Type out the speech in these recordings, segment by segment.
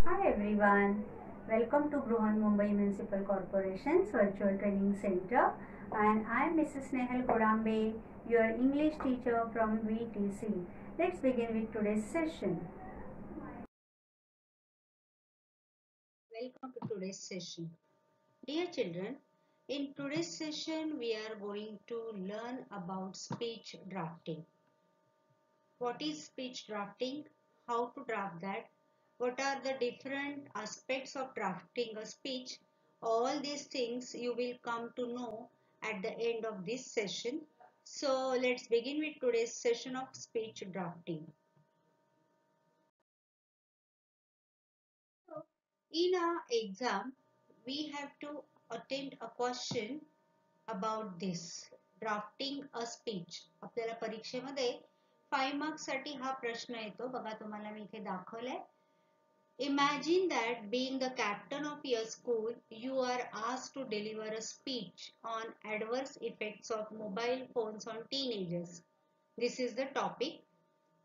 Hi everyone, welcome to Bruhan Mumbai Municipal Corporation's Virtual Training Center, and I am Mrs. Nehal Kodambe, your English teacher from VTC. Let's begin with today's session. Welcome to today's session. Dear children, in today's session we are going to learn about speech drafting. What is speech drafting? How to draft that? What are the different aspects of drafting a speech? All these things you will come to know at the end of this session. So let's begin with today's session of speech drafting. In our exam, we have to attempt a question about this drafting a speech. आपल्याला परीक्षेमध्ये 5 marks साठी हा प्रश्न येतो. बघा तुम्हाला मी इथे दाखवलाय. Imagine that being the captain of your school, you are asked to deliver a speech on adverse effects of mobile phones on teenagers. This is the topic.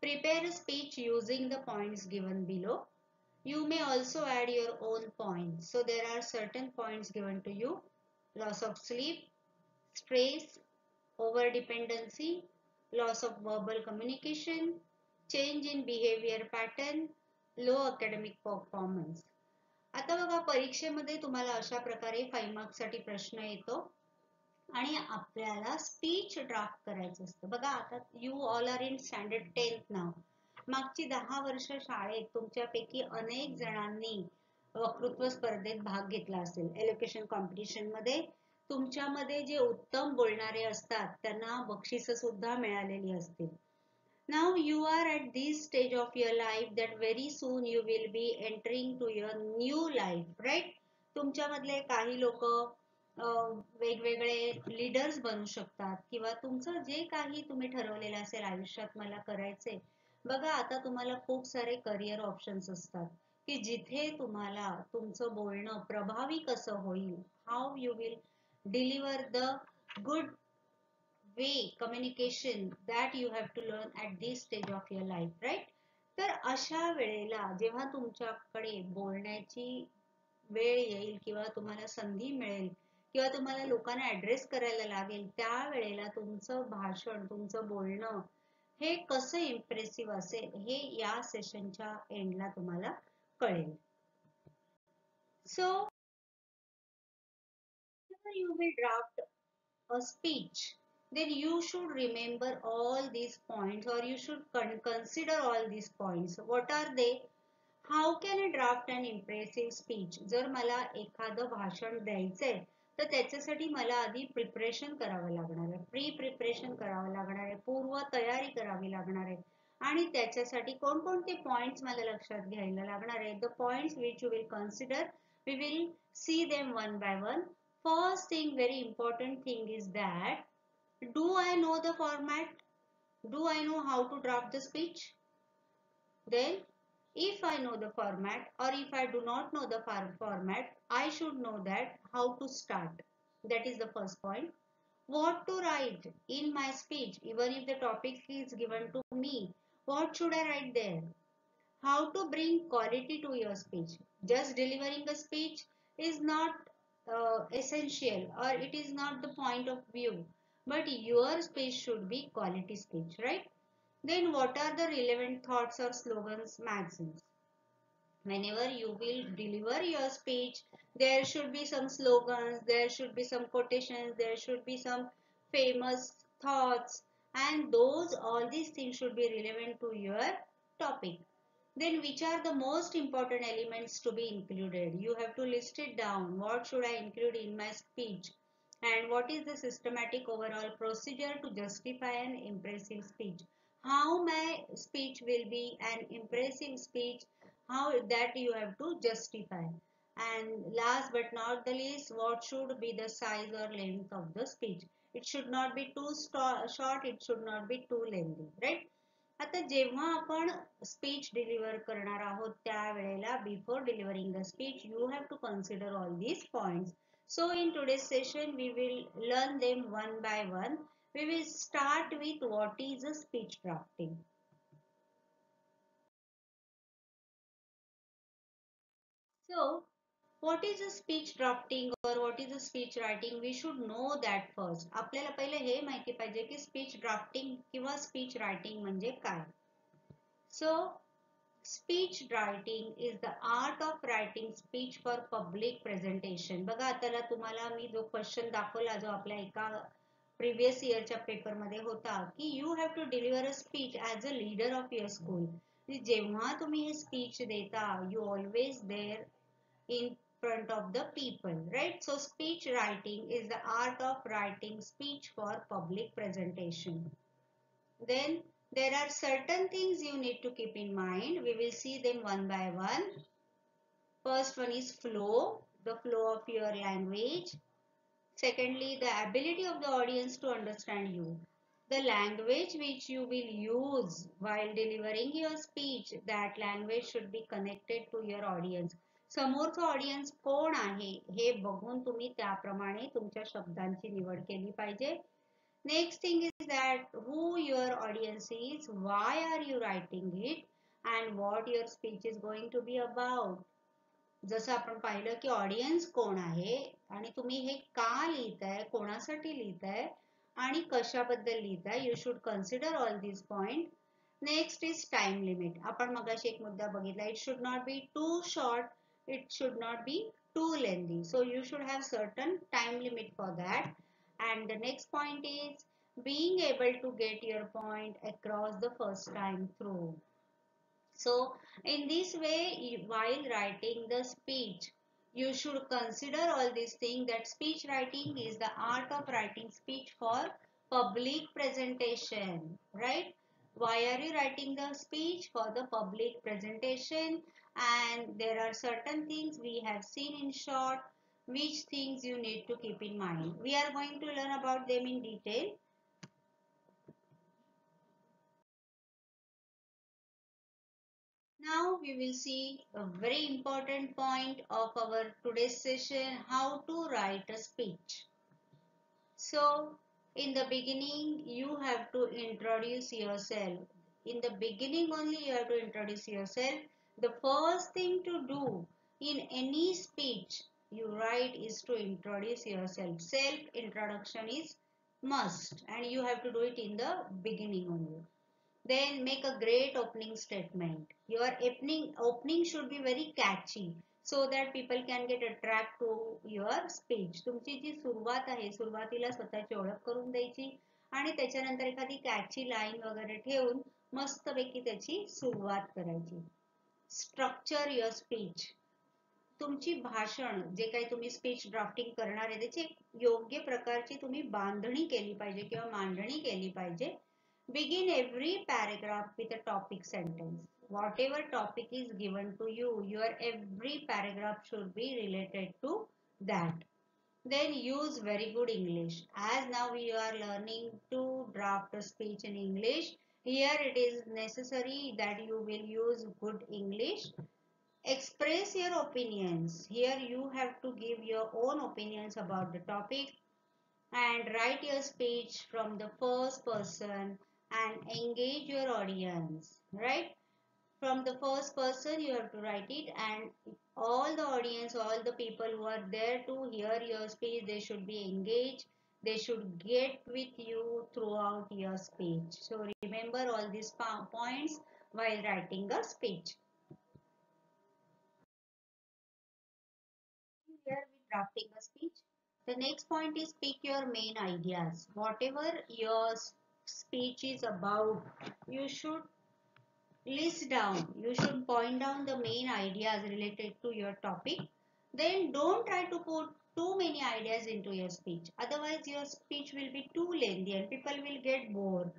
Prepare a speech using the points given below. You may also add your own points. So there are certain points given to you. Loss of sleep, stress, over-dependency, loss of verbal communication, change in behavior pattern, low academic performance. आता बघा परीक्षेमध्ये तुम्हाला अशा प्रकारे 5 marks साठी प्रश्न येतो आणि आपल्याला स्पीच ड्राफ्ट करायचं असतं. बघा आता you all are in standard 10th नाव. मागची 10 वर्ष शाळेत तुमच्यापैकी अनेक जणांनी वक्तृत्व स्पर्धेत भाग घेतला असेल. एलोकेशन कॉम्पिटिशन मध्ये तुमच्यामध्ये जे उत्तम बोलणारे असतात त्यांना बक्षिसं सुद्धा मिळालेली असतील. Now you are at this stage of your life that very soon you will be entering to your new life, right? तुमच्यामधले काही लोक वेगवेगळे लीडर्स बनू शकतात किंवा तुमचं जे काही तुम्ही ठरवलेलं असेल आयुष्यात मला करायचे. बघा आता तुम्हाला खूप सारे करिअर ऑप्शन्स असतात की जिथे तुम्हाला तुमचं बोलणं प्रभावी कसं होईल, how you will deliver the good way communication that you have to learn at this stage of your life, right? तर अशा वेळेला जेव्हा तुमच्याकडे बोलण्याची वेळ येईल किंवा तुम्हाला संधी मिळेल किंवा तुम्हाला लोकांना ऍड्रेस करायला लागेल त्या वेळेला तुमचं भाषण तुमचं बोलणं हे कसं इम्प्रेसिव्ह असेल हे या सेशनच्या एंडला तुम्हाला कळेल. सो you will draft a speech, then you should remember all these points or you should consider all these points. What are they? How can I draft an impressive speech? जर मला एखादं भाषण द्यायचंय तर त्याच्यासाठी मला आधी प्रिपरेशन करावं लागणार आहे, प्री प्रिपरेशन करावं लागणार आहे, पूर्व तयारी करावी लागणार आहे आणि त्याच्यासाठी कोणकोणते पॉइंट्स मला लक्षात घ्यायला लागणार आहे. The points which you will consider, we will see them one by one. First thing, very important thing is that do I know the format? Do I know how to draft the speech? Then if I know the format or if I do not know the format, I should know that how to start. That is the first point. What to write in my speech, even if the topic is given to me, what should I write there? How to bring quality to your speech. Just delivering a speech is not essential or it is not the point of view, but your speech should be quality speech, right? Then what are the relevant thoughts or slogans, maxims? Whenever you will deliver your speech, there should be some slogans, there should be some quotations, there should be some famous thoughts, and those all these things should be relevant to your topic. Then which are the most important elements to be included? You have to list it down. What should I include in my speech? And what is the systematic overall procedure to justify an impressive speech? How my speech will be an impressive speech, how that you have to justify. And last but not the least, what should be the size or length of the speech? It should not be too short, it should not be too lengthy, right? आता जेव्हा आपण speech deliver करणार आहोत त्यावेळेला before delivering the speech you have to consider all these points. So in today's session we will learn them one by one. We will start with what is a speech drafting. So, what is a speech drafting or what is a speech writing? We should know that first. आपल्याला पहिले हे माहिती पाहिजे की speech drafting किंवा speech writing म्हणजे काय. So, speech writing is the art of writing speech for public presentation. बघा आता तुम्हाला मी जो क्वेश्चन दाखवला जो आपल्या एका प्रिव्हियस इयरच्या पेपर मध्ये होता की you have to deliver a speech as a leader of your school. जेव्हा तुम्ही हे स्पीच देता you always there in front of the people, right? So speech writing is the art of writing speech for public presentation. Then there are certain things you need to keep in mind. We will see them one by one. First one is flow, the flow of your language. Secondly, the ability of the audience to understand you. The language which you will use while delivering your speech, that language should be connected to your audience. समोरचा audience कोण आहे हे बघून तुम्ही त्याप्रमाणे तुमच्या शब्दांची निवड केली पाहिजे. Next thing is that who your audience is, why are you writing it and what your speech is going to be about. जसं आपण पाहिलं की ऑडियन्स कोण आहे आणि तुम्ही हे का लिहिताय, कोणासाठी लिहिताय आणि कशाबद्दल लिहिताय. You should consider all this point. Next is time limit. आपण मगाशी एक मुद्दा बघितला, it should not be too short, it should not be too lengthy, so you should have certain time limit for that. And the next point is being able to get your point across the first time through. So in this way, while writing the speech you should consider all these things, that speech writing is the art of writing speech for public presentation, right? Why are you writing the speech? For the public presentation. And there are certain things we have seen in short, which things you need to keep in mind. We are going to learn about them in detail. Now we will see a very important point of our today's session, how to write a speech. So in the beginning you have to introduce yourself. In the beginning only you have to introduce yourself. The first thing to do in any speech you write is to introduce yourself. Self introduction is must and you have to do it in the beginning only. Then make a great opening statement. Your opening should be very catchy so that people can get attracted to your speech. तुमची जी सुरुवात आहे, सुरुवातीला स्वतःची ओळख करून द्यायची आणि त्याच्यानंतर एखादी कॅची लाईन वगैरे ठेवून मस्तपैकी त्याची सुरुवात करायची. Structure your speech. तुमची भाषण जे काही तुम्ही स्पीच ड्राफ्टिंग करणार आहे त्याची योग्य प्रकारची तुम्ही बांधणी केली पाहिजे किंवा मांडणी केली पाहिजे. Begin every paragraph with a topic sentence. Whatever topic is given to you, your every paragraph should be related to that. Then use very good English. As now we are learning to draft a speech in English, here it is necessary that you will use good English. Express your opinions. Here you have to give your own opinions about the topic and write your speech from the first person and engage your audience, right? From the first person you have to write it and all the audience, all the people who are there to hear your speech, they should be engaged. They should get with you throughout your speech. So remember all these points while writing a speech. Here we drafting a speech. The next point is pick your main ideas. Whatever your speech is about, you should list down. You should point down the main ideas related to your topic. Then don't try to put too many ideas into your speech. Otherwise your speech will be too lengthy and people will get bored.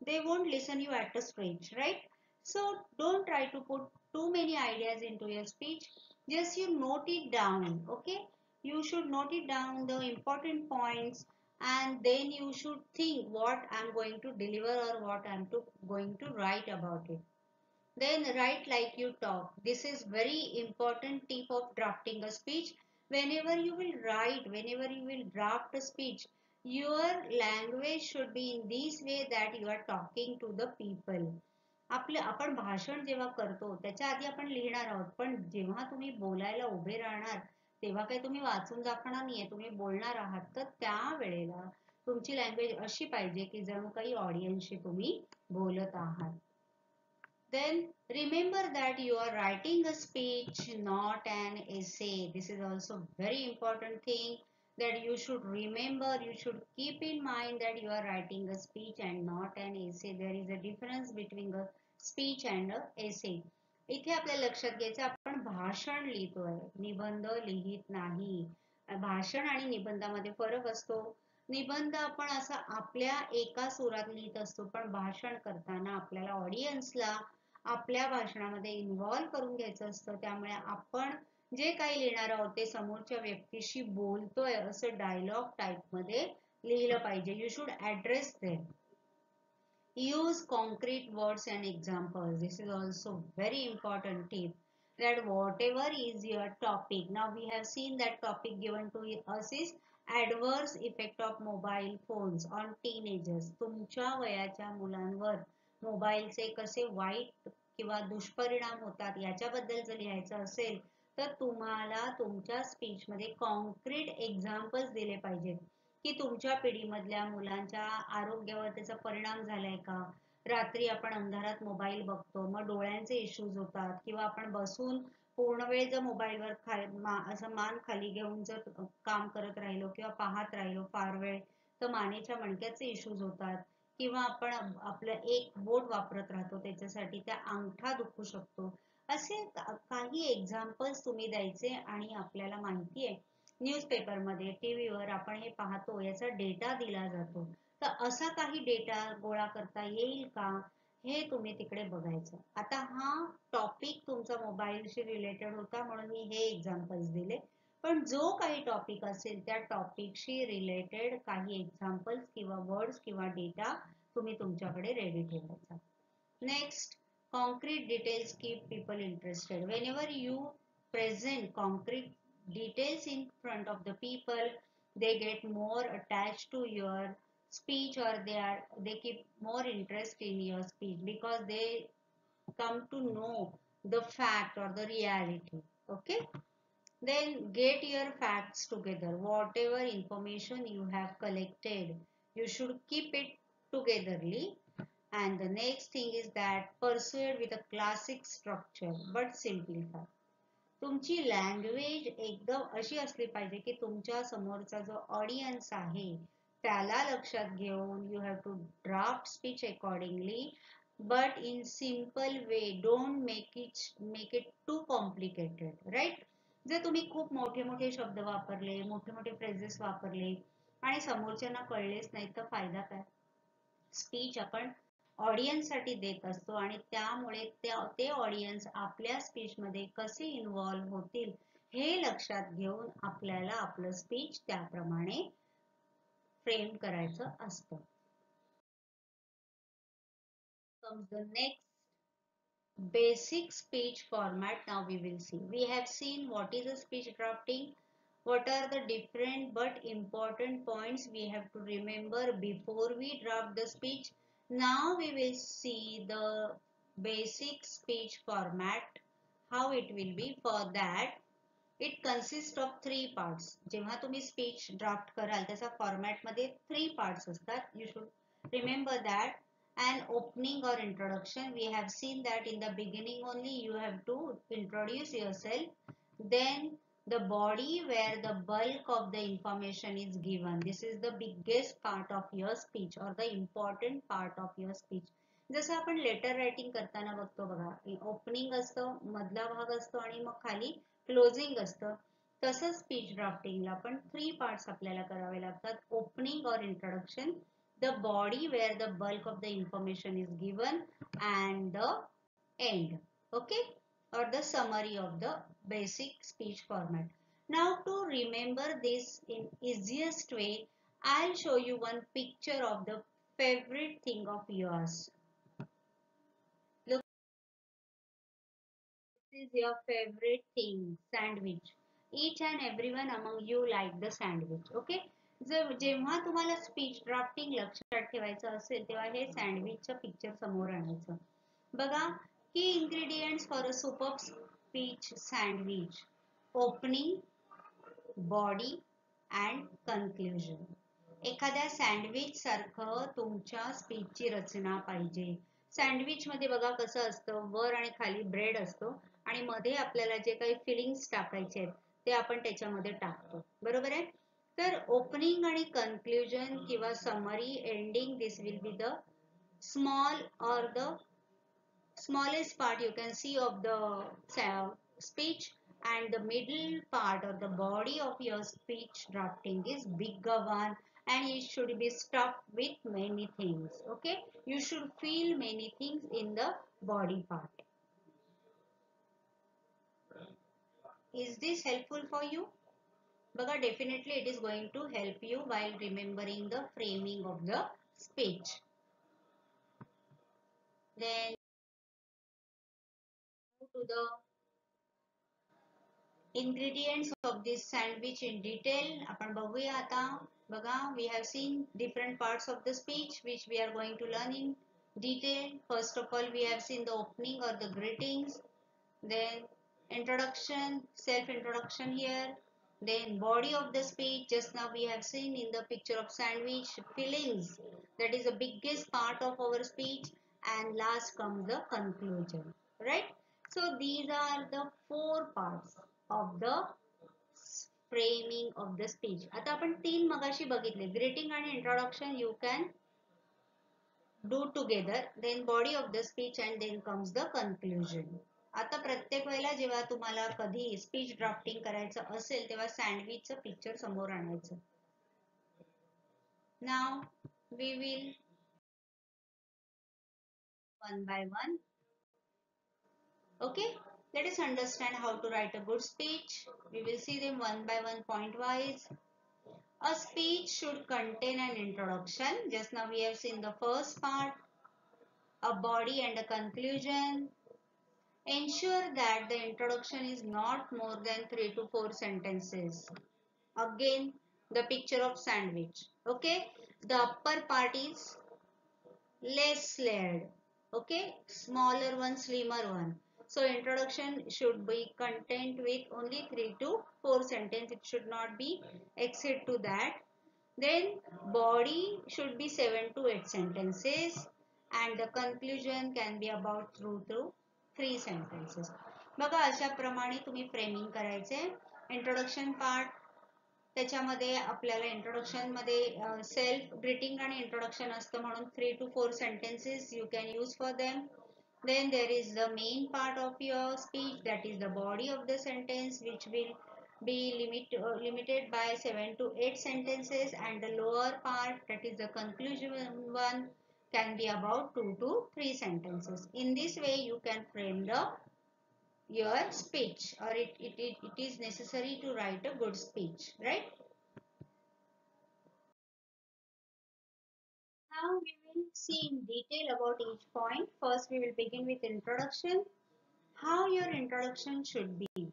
They won't listen you at a stretch, right? So don't try to put too many ideas into your speech. Just you note it down, okay? You should note it down, the important points, and then you should think what I'm going to deliver or what I'm going to write about it. Then write like you talk. This is very important tip of drafting a speech. Whenever you will write, whenever you will draft a speech, your language should be in this way that you are talking to the people. आपण भाषण जेव्हा करतो त्याच्या आधी आपण लिहिणार आहोत, पण जेव्हा तुम्ही बोलायला उभे राहणार तेव्हा काही तुम्ही वाचून दाखवणार नाहीये, तुम्ही बोलणार आहात. तर त्या वेळेला तुमची लँग्वेज अशी पाहिजे की जणू काही ऑडियन्सशी तुम्ही बोलत आहात. Then remember that you are writing a speech, not an essay. This is also very important thing that you should remember. You should keep in mind that you are writing a speech and not an essay. There is a difference between a speech and a essay. इथे आपल्याला लक्षात घ्यायचं, आपण भाषण लिहितोय, निबंध लिहित नाही. भाषण आणि निबंधामध्ये फरक असतो. निबंध आपण असा आपल्या एका सुरात लिहित असतो, पण भाषण करताना आपल्याला ऑडियन्सला आपल्या भाषणामध्ये इन्व्हॉल्व करून घ्यायचं असतं. त्यामुळे आपण जे काही लिहिणार आहोत ते समोरच्या व्यक्तीशी बोलतोय असं डायलॉग टाइप मध्ये लिहिलं पाहिजे. You should address them. Use concrete words and examples. This is also very important tip, that whatever is your topic. Now we have seen that topic given to us is adverse effect of mobile phones on teenagers. तुमच्या वयाच्या मुलांवर मोबाईलचे कसे white किंवा दुष्परिणाम होतात याच्याबद्दल जर लिहायचं असेल तर तुम्हाला तुमच्या स्पीच मध्ये कॉन्क्रीट एक्झाम्पल्स दिले पाहिजेत की तुमच्या पिढीमधल्या मुलांच्या आरोग्यावर त्याचा परिणाम झालाय का. रात्री आपण अंधारात मोबाईल बघतो, मग डोळ्यांचे इश्यूज होतात, किंवा आपण बसून पूर्ण वेळ जर मोबाईलवर असं मान खाली घेऊन जर काम करत राहिलो किंवा पाहत राहिलो फार वेळ तर मानेच्या मणक्याचे इश्यूज होतात, किंवा आपण आपलं एक बोट वापरत राहतो त्याच्यासाठी त्या अंगठा दुखू शकतो. असे काही एक्झाम्पल्स तुम्ही द्यायचे. आणि आपल्याला माहिती आहे न्यूजपेपरमध्ये टीव्हीवर आपण हे पाहतो, याचा डेटा दिला जातो, तर असा काही डेटा गोळा करता येईल का हे तुम्ही तिकडे बघायचं. आता हा टॉपिक तुमचा मोबाईलशी रिलेटेड होता म्हणून मी हे एक्झाम्पल्स दिले, पण जो काही टॉपिक असेल त्या टॉपिकशी रिलेटेड काही एक्झाम्पल्स किंवा वर्ड्स किंवा डेटा तुम्ही तुमच्याकडे रेडी ठेवायचा. Next, concrete details keep people interested. Whenever you present concrete details in front of the people, they get more attached to your speech, or they keep more interest in your speech because they come to know the fact or the reality. Okay, then get your facts together. Whatever information you have collected, you should keep it togetherly. And the next thing is that persuade with a classic structure but simplify. तुमची language एकदम अशी असली पाहिजे की तुमच्या समोरचा जो audience आहे त्याला लक्षात घेऊन you have to draft speech accordingly, but in simple way. Don't make it too complicated, right. जर तुम्ही खूप मोठे मोठे शब्द वापरले, मोठे मोठे फ्रेजेस वापरले आणि समोरच्यांना कळलेच नाही तर फायदा काय. स्पीच आपण ऑडियन्स साठी देत असतो आणि त्यामुळे ते ऑडियन्स आपल्या स्पीच मध्ये कसे इन्व्हॉल्व होतील हे लक्षात घेऊन आपल्याला आपलं स्पीच त्याप्रमाणे फ्रेम करायचं असतं. Comes the next basic speech format. Now we will see. We have seen what is a speech drafting, what are the different but important points we have to remember before we draft the speech. Now we will see the basic speech format, how it will be. For that, it consists of 3 parts. जेव्हा तुम्ही speech draft कराल त्याचा format मध्ये 3 parts असतात. You should remember that. An opening or introduction. We have seen that in the beginning only you have to introduce yourself. Then the body where the bulk of the information is given. This is the biggest part of your speech or the important part of your speech. जसं आपण letter writing करताना बघतो बघा, opening असतं, मधला भाग असतो आणि मग खाली क्लोजिंग असतं. तसंच स्पीच ड्राफ्टिंगला पण 3 पार्ट्स आपल्याला करावे लागतात. ओपनिंग और introduction, the body where the bulk of the information is given, and the end. Okay, or the summary of the basic speech format. Now to remember this in easiest way, I'll show you one picture of the favorite thing of yours. Look, this is your favorite thing, sandwich. Each and everyone among you like the sandwich. Okay, जेव्हा तुम्हाला speech drafting लक्षात ठेवायचं असेल तेव्हा हे सँडविचचं picture समोर आणायचं बघा, key ingredients for a superb speech sandwich: opening, body and conclusion. एखाद्या सँडविच सारखं तुमच्या स्पीचची रचना पाहिजे. सँडविच मध्ये बघा कसं असतं, वर आणि खाली ब्रेड असतो आणि मध्ये आपल्याला जे काही फिलिंग्स टाकायचे आहेत ते आपण त्याच्यामध्ये टाकतो, बरोबर आहे. तर ओपनिंग आणि कन्क्लुजन किंवा summary, ending, this will be the small or the smallest part you can see of the speech, and the middle part or the body of your speech drafting is bigger one, and it should be stuffed with many things. Okay, you should feel many things in the body part. Is this helpful for you? Baka, definitely it is going to help you while remembering the framing of the speech. Then move to the ingredients of this sandwich in detail. आपण बघूया आता. बघा, we have seen different parts of the speech which we are going to learn in detail. First of all, we have seen the opening or the greetings, then introduction, self introduction here, then body of the speech. Just now we have seen in the picture of sandwich, feelings, that is the biggest part of our speech, and last comes the conclusion, right? So these are the four parts of the framing of the speech. आता आपण तीन मगाशी बघितले, greeting आणि introduction you can do together, then body of the speech, and then comes the conclusion. आता प्रत्येक वेळेला जेव्हा तुम्हाला कधी स्पीच ड्राफ्टिंग करायचं असेल तेव्हा सँडविचचं पिक्चर समोर आणायचं. Now we will one by one. Okay, let us understand how to write a good speech. We will see them one by one, point wise. A speech should contain an introduction. Just now we have seen the first part, a body and a conclusion. Ensure that the introduction is not more than 3 to 4 sentences. Again, the picture of sandwich. Okay, the upper part is less layered. Okay, smaller one, slimmer one. So introduction should be contained with only 3 to 4 sentences. It should not be exceed to that. Then body should be 7 to 8 sentences, and the conclusion can be about 2 to 3 sentences. बघा, अशा प्रमाणे तुम्ही framing करायचे. Introduction part, त्याच्यामध्ये आपल्याला introduction मध्ये self greeting आणि introduction असतं म्हणून 3 to 4 sentences you can use for them. Then there is the main part of your speech, that is the body of the sentence, which will be limited by 7 to 8 sentences, and the lower part, that is the conclusion one, can be about 2 to 3 sentences. In this way you can frame your speech, or it is necessary to write a good speech, right? Now we will see in detail about each point. First we will begin with introduction. How your introduction should be.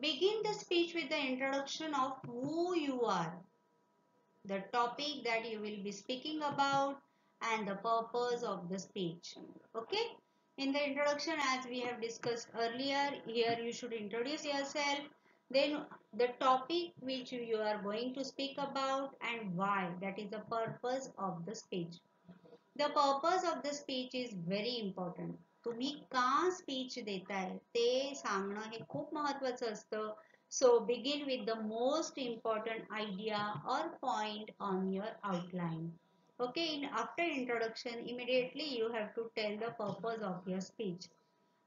Begin the speech with the introduction of who you are, the topic that you will be speaking about, and the purpose of the speech. Okay? In the introduction, as we have discussed earlier, here you should introduce yourself, then the topic which you are going to speak about and why, that is the purpose of the speech. The purpose of the speech is very important. तुम्ही का speech देताय ते सांगणं हे खूप महत्त्वाचं असतं. So begin with the most important idea or point on your outline. Okay, after introduction, immediately you have to tell the purpose of your speech.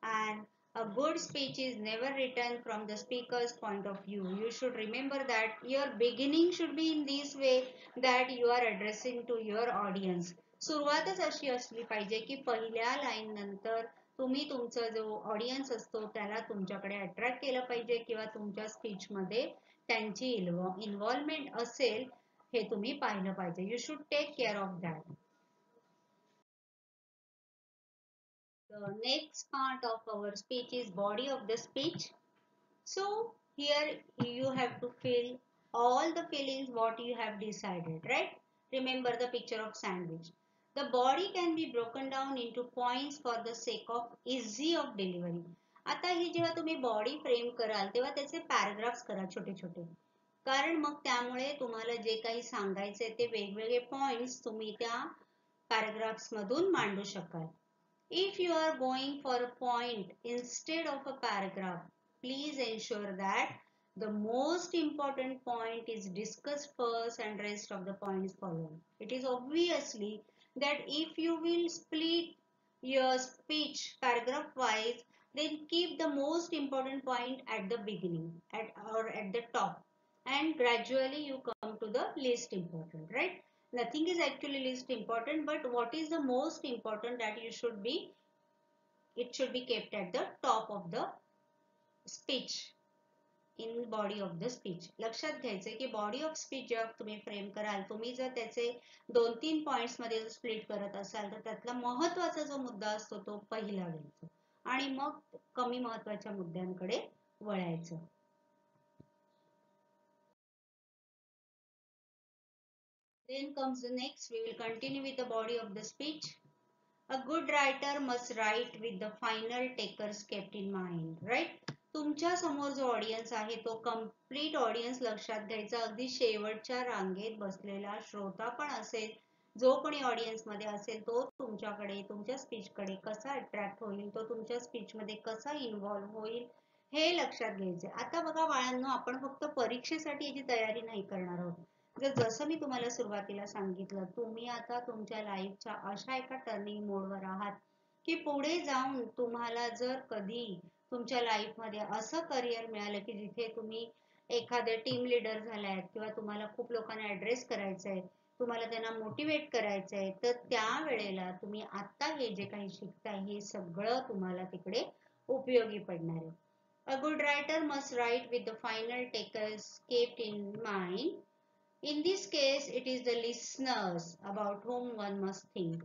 And a good speech is never written from the speaker's point of view. You should remember that your beginning should be in this way, that you are addressing to your audience. सुरुवातच अशी असली पाहिजे की पहिल्या line नंतर तुम्ही तुमचा जो ऑडियन्स असतो त्याला तुमच्याकडे अट्रॅक्ट केलं पाहिजे, किंवा तुमच्या स्पीच मध्ये त्यांची इन्व्हॉल्वमेंट असेल हे तुम्ही पाहिलं पाहिजे. You should take care of that. The next part of our speech is body of the speech. So here you have to feel all the feelings what you have decided, right? Remember the picture of sandwich. The body can be broken down into points for the sake of easy of delivery. आता ही जेव्हा तुम्ही body frame कराल तेव्हा त्याचे paragraphs करा छोटे छोटे, कारण मग त्यामुळे तुम्हाला जे काही सांगायचे ते वेगवेगळे पॉइंट्स तुम्ही त्या पॅराग्राफ्स मधून मांडू शकाल. If you are going for a point instead of a paragraph, please ensure that the most important point is discussed first and rest of the points follow. It is obviously that if you will split your speech paragraph wise, then keep the most important point at the beginning or at the top, and gradually you come to the least important, right? Nothing is actually least important, but what is the most important that you should be, it should be kept at the top of the speech, in body of the speech. लक्षात घ्यायचे की body of speech जेव्हा तुम्ही frame कराल, तुम्ही जर त्याचे 2-3 points मध्ये स्प्लिट करत असाल तर त्यातला महत्त्वाचा जो मुद्दा असतो तो पहिला घ्यायचा आणि मग कमी महत्त्वाच्या मुद्द्यांकडे वळायचं. Then comes the next, we will continue with the body of the speech. A good writer must write with the final takers kept in mind, right? तुमच्या समोर जो ऑडियन्स आहे तो कंप्लीट ऑडियन्स लक्षात घ्यायचा, अगदी शेवटच्या रांगेत बसलेला श्रोता पण असेल, जो कोणी ऑडियन्स मध्ये असेल तो तुमच्याकडे तुमच्या स्पीच कडे कसा अट्रॅक्ट होईल, तो तुमच्या स्पीच मध्ये कसा इन्व्हॉल्व होईल हे लक्षात घ्यायचे. आता बघा बाळांनो, आपण फक्त परीक्षेसाठी याची तयारी नाही करणार आहोत. जसं मी तुम्हाला सुरुवातीला सांगितलं, तुम्ही आता तुमच्या लाईफच्या अशा एका टर्निंग मोडवर आहात की पुढे जाऊन तुम्हाला जर कधी तुमच्या लाईफ मध्ये असं करिअर मिळालं की जिथे तुम्ही एखादे टीम लीडर झालाय किंवा तुम्हाला खूप लोकांना ऍड्रेस करायचंय, तुम्हाला त्यांना मोटिवेट करायचंय, तर त्या वेळेला तुम्ही आता हे जे काही शिकताय हे सगळं तुम्हाला तिकडे उपयोगी पडणार आहे. A good writer must write with the final takers kept in mind. In this case, it is the listeners about whom one must think.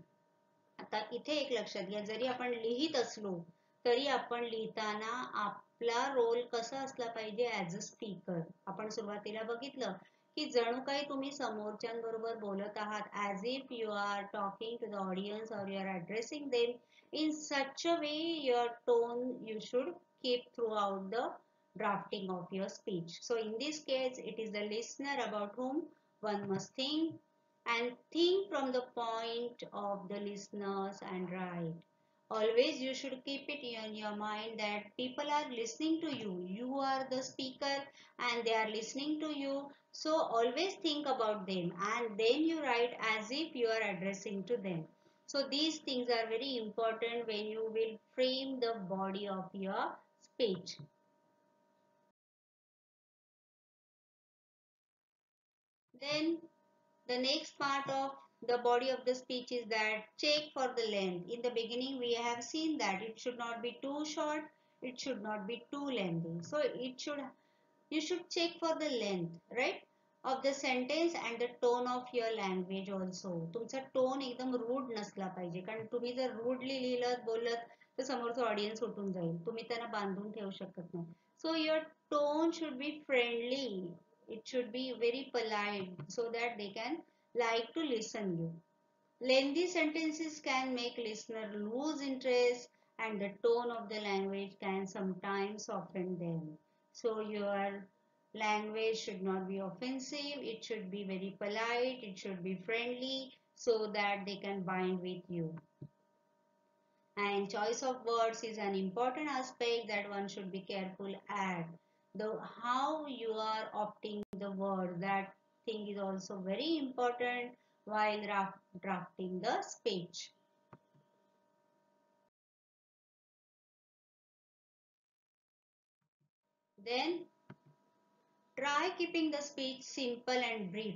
आता इथे एक लक्षात घ्या, जरी आपण लिहित असलो तरी आपण लिहिताना आपला रोल कसा असला पाहिजे ऍज अ स्पीकर. आपण सुरुवातीला बघितलं की जणू काही तुम्ही समोरच्यांबरोबर बोलत आहात, as if you are talking to the audience और you are addressing them in such a way. Your tone you should keep throughout the drafting of your speech. So in this case, it is the listener about whom one must think, and think from the point of the listeners and write. Always you should keep it in your mind that people are listening to you. You are the speaker and they are listening to you. So always think about them and then you write as if you are addressing to them. So these things are very important when you will frame the body of your speech. Then the next part of the body of the speech is that check for the length. In the beginning we have seen that it should not be too short, it should not be too lengthy. So you should check for the length, right, of the sentence and the tone of your language also. तुमचा tone एकदम rude नसला पाहिजे, कारण तुम्ही जर rudely लिहिलं बोलत तर समोरचा ऑडियन्स उठून जाईल, तुम्ही त्यांना बांधून ठेवू शकत नाही. So your tone should be friendly, it should be very polite so that they can like to listen you. Lengthy sentences can make listener lose interest and the tone of the language can sometimes offend them. So your language should not be offensive, it should be very polite, it should be friendly so that they can bind with you. And choice of words is an important aspect that one should be careful at. The how you are opting the word, that thing is also very important while drafting the speech. Then try keeping the speech simple and brief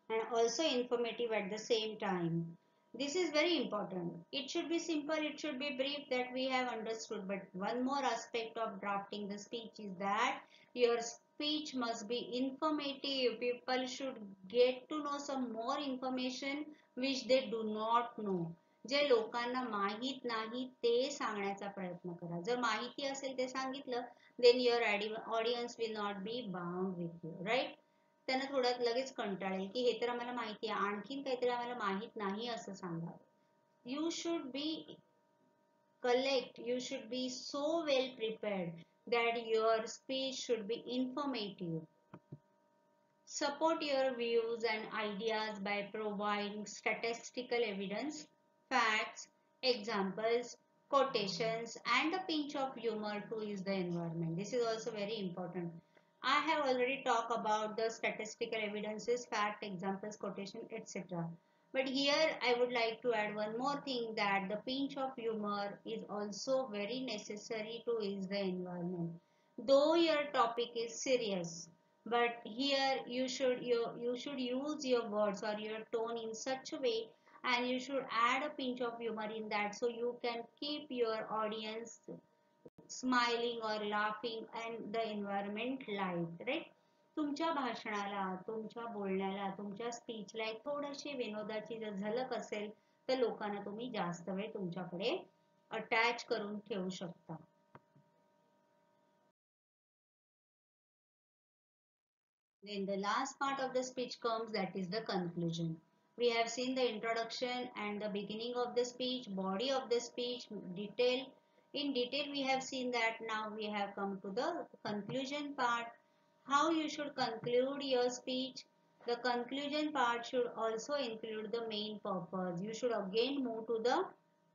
and also informative at the same time. This is very important. It should be simple, it should be brief, that we have understood. But one more aspect of drafting the speech is that your speech must be informative. People should get to know some more information which they do not know. जे लोकांना माहित नाही ते सांगण्याचा प्रयत्न करा. जर माहिती असेल ते सांगितलं, then your audience will not be bound with you, right? त्यांना थोडं लगेच कंटाळेल की हे तर आम्हाला माहिती आहे, आणखीन काहीतरी आम्हाला माहित नाही असं सांगा. You should be you should be so well prepared that your speech should be informative. Support your views and ideas by providing statistical evidence, facts, examples, quotations, and a pinch of humor to ease the environment. This is also very important. I have already talked about the statistical evidences, fact, examples, quotation, etc. But here I would like to add one more thing, that the pinch of humor is also very necessary to ease the environment. Though your topic is serious, but here you should use your words or your tone in such a way, and you should add a pinch of humor in that, so you can keep your audience smiling or laughing and the environment light, right? तुमच्या भाषणाला, तुमच्या बोलण्याला, तुमच्या स्पीचला एक थोडीशी विनोदाची जर झलक असेल तर लोकांना तुम्ही जास्त वेळ तुमच्याकडे अटॅच करून ठेवू शकता. Then the last part of the speech comes, that is the conclusion. We have seen the introduction and the beginning of the speech, body of the speech, detail. In detail we have seen that. Now we have come to the conclusion part. How you should conclude your speech. The conclusion part should also include the main purpose. You should again move to the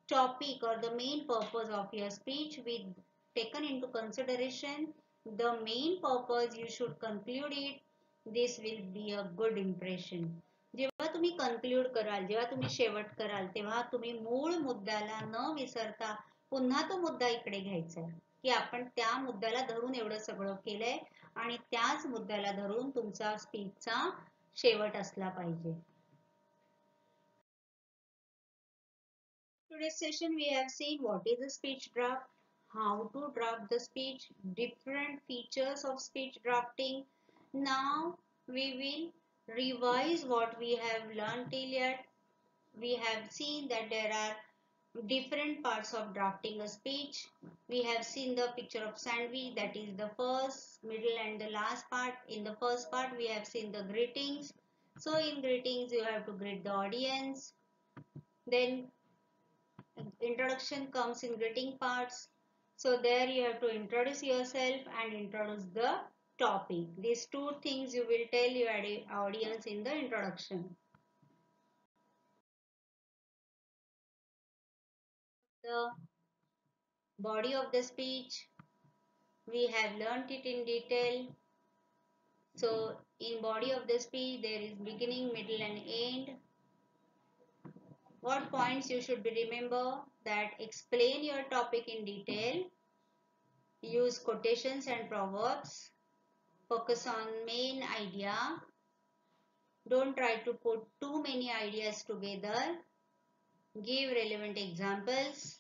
topic or the main purpose of your speech with taken into consideration the main purpose. You should conclude it. This will be a good impression. जेव्हा तुम्ही conclude कराल, जेव्हा तुम्ही शेवट कराल, तेव्हा तुम्ही मूळ मुद्द्याला न विसरता पुन्हा तो मुद्दा इकडे घ्यायचा आहे की आपण त्या मुद्द्याला धरून एवढं सगळं केलंय आणि त्याच मुद्द्याला धरून तुमचा स्पीचचा शेवट असला पाहिजे. Today's session we have seen what is a speech draft, how to draft the speech, different features of speech drafting. Now we will revise what we have learned till yet. We have seen that there are different parts of drafting a speech. We have seen the picture of sandwich, that is the first, middle and the last part. In the first part we have seen the greetings. So in greetings you have to greet the audience. Then introduction comes in greeting parts. So there you have to introduce yourself and introduce the topic. These two things you will tell your audience in the introduction. The body of the speech, we have learnt it in detail. So in body of the speech there is beginning, middle and end. What points you should be remember? That explain your topic in detail, use quotations and proverbs, focus on main idea, don't try to put too many ideas together, give relevant examples,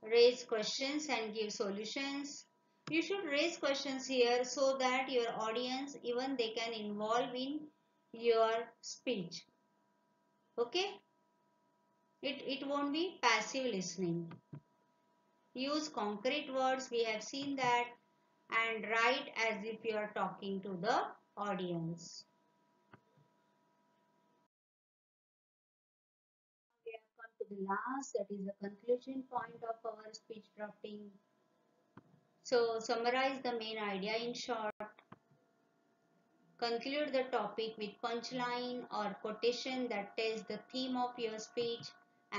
raise questions and give solutions. You should raise questions here so that your audience, even they can involve in your speech. Okay? It won't be passive listening. Use concrete words, we have seen that, and write as if you are talking to the audience. We have come to the last, that is the conclusion point of our speech drafting. So summarize the main idea in short. Conclude the topic with punchline or quotation that tells the theme of your speech,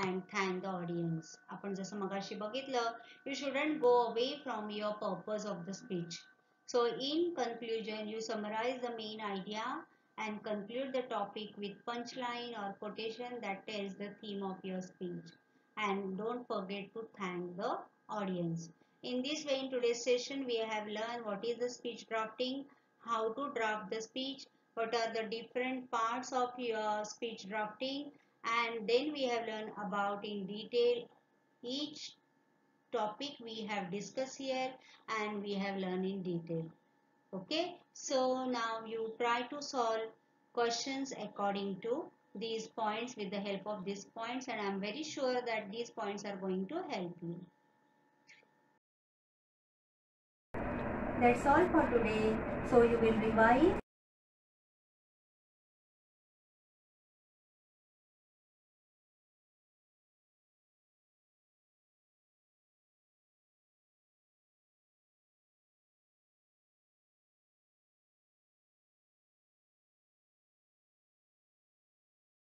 and thank the audience. आपण जसं मगाशी बघितलं, you shouldn't go away from your purpose of the speech. So in conclusion, you summarize the main idea and conclude the topic with punchline or quotation that tells the theme of your speech. And don't forget to thank the audience. In this way, in today's session, we have learned what is the speech drafting, how to draft the speech, what are the different parts of your speech drafting, and then we have learned about in detail each topic we have discussed here, and we have learned in detail. Okay, so now you try to solve questions according to these points with the help of these points, and I am very sure that these points are going to help you. That's all for today. So you will revise